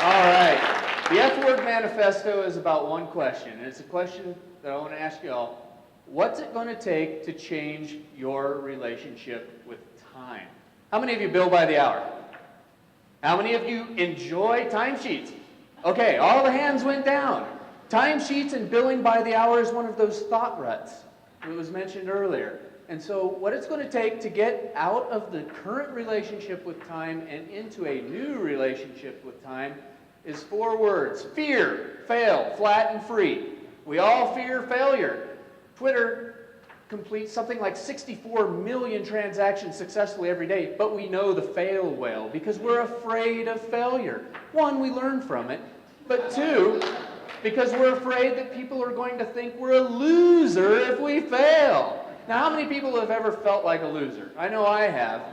All right. The F-Word Manifesto is about one question, and it's a question that I want to ask you all. What's it going to take to change your relationship with time? How many of you bill by the hour? How many of you enjoy timesheets? Okay, all the hands went down. Timesheets and billing by the hour is one of those thought ruts that was mentioned earlier. And so what it's going to take to get out of the current relationship with time and into a new relationship with time is 4 words. Fear, fail, flat, and free. We all fear failure. Twitter completes something like 64 million transactions successfully every day, but we know the fail whale because we're afraid of failure. 1, we learn from it, but 2, because we're afraid that people are going to think we're a loser if we fail. Now, how many people have ever felt like a loser? I know I have.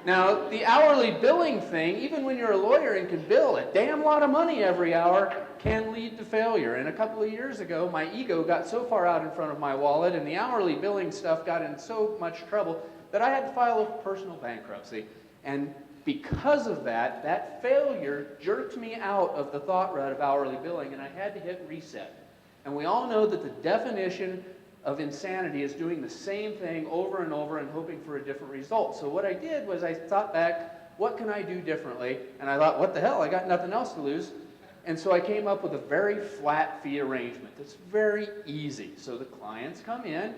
Now, the hourly billing thing, even when you're a lawyer and can bill a damn lot of money every hour, can lead to failure. And a couple of years ago, my ego got so far out in front of my wallet and the hourly billing stuff got in so much trouble that I had to file a personal bankruptcy. And because of that, that failure jerked me out of the thought rut of hourly billing, and I had to hit reset. And we all know that the definition of insanity is doing the same thing over and over and hoping for a different result. So what I did was I thought back, what can I do differently? And I thought, what the hell, I got nothing else to lose. And so I came up with a very flat fee arrangement that's very easy. So the clients come in,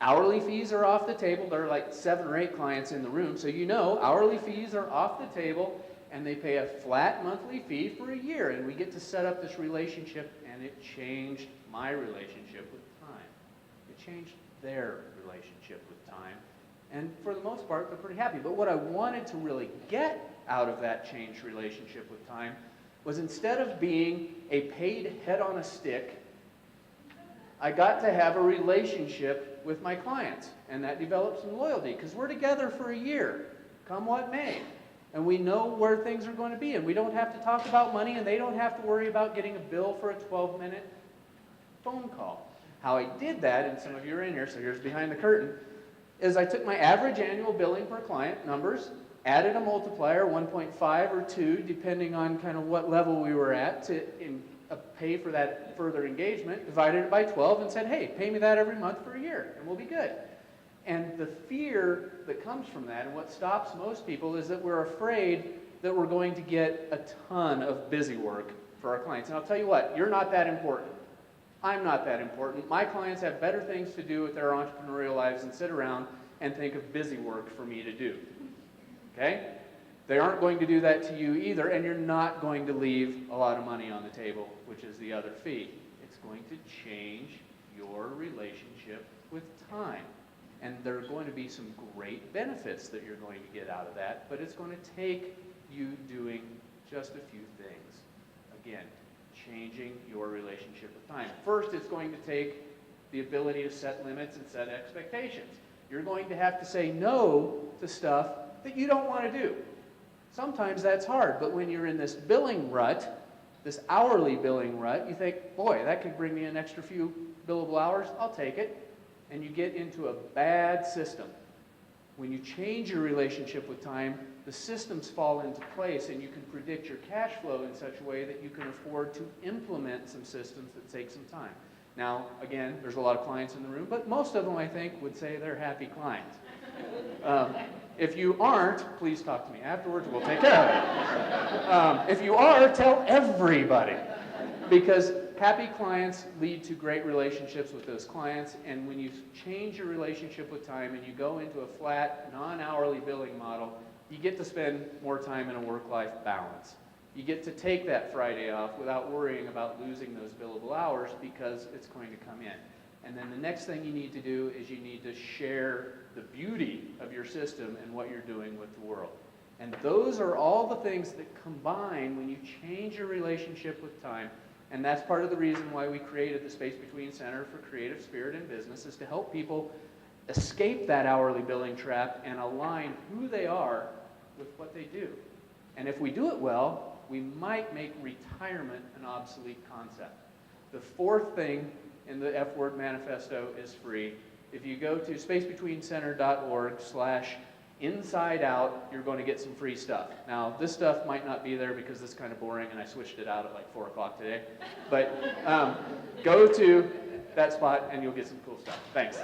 hourly fees are off the table. There are like 7 or 8 clients in the room, so you know hourly fees are off the table, and they pay a flat monthly fee for a year. And we get to set up this relationship, and it changed my relationship with time. It changed their relationship with time. And for the most part, they're pretty happy. But what I wanted to really get out of that changed relationship with time was, instead of being a paid head on a stick, I got to have a relationship with my clients. And that developed some loyalty, because we're together for a year, come what may. And we know where things are going to be. And we don't have to talk about money, and they don't have to worry about getting a bill for a 12-minute phone call. How I did that, and some of you are in here, so here's behind the curtain, is I took my average annual billing per client numbers, added a multiplier, 1.5 or 2, depending on kind of what level we were at, to pay for that further engagement, divided it by 12 and said, hey, pay me that every month for a year, and we'll be good. And the fear that comes from that, and what stops most people, is that we're afraid that we're going to get a ton of busy work for our clients. And I'll tell you what, you're not that important. I'm not that important. My clients have better things to do with their entrepreneurial lives than sit around and think of busy work for me to do. Okay? They aren't going to do that to you either, and you're not going to leave a lot of money on the table, which is the other fee. It's going to change your relationship with time. And there are going to be some great benefits that you're going to get out of that, but it's going to take you doing just a few things. Again, changing your relationship with time. First, it's going to take the ability to set limits and set expectations. You're going to have to say no to stuff that you don't want to do. Sometimes that's hard, but when you're in this billing rut, this hourly billing rut, you think, boy, that could bring me an extra few billable hours, I'll take it. And you get into a bad system. When you change your relationship with time, the systems fall into place, and you can predict your cash flow in such a way that you can afford to implement some systems that take some time. Now, again, there's a lot of clients in the room, but most of them, I think, would say they're happy clients. If you aren't, please talk to me afterwards. We'll take care of it. If you are, tell everybody. Because happy clients lead to great relationships with those clients, and when you change your relationship with time and you go into a flat, non-hourly billing model, you get to spend more time in a work-life balance. You get to take that Friday off without worrying about losing those billable hours, because it's going to come in. And then the next thing you need to do is you need to share the beauty of your system and what you're doing with the world. And those are all the things that combine when you change your relationship with time. And that's part of the reason why we created the Space Between Center for Creative Spirit in Business, is to help people escape that hourly billing trap and align who they are with what they do. And if we do it well, we might make retirement an obsolete concept. The 4th thing in the F-Word Manifesto is free. If you go to spacebetweencenter.org/, Inside Out, you're going to get some free stuff. Now, this stuff might not be there because this is kind of boring and I switched it out at like 4 o'clock today. But go to that spot and you'll get some cool stuff. Thanks.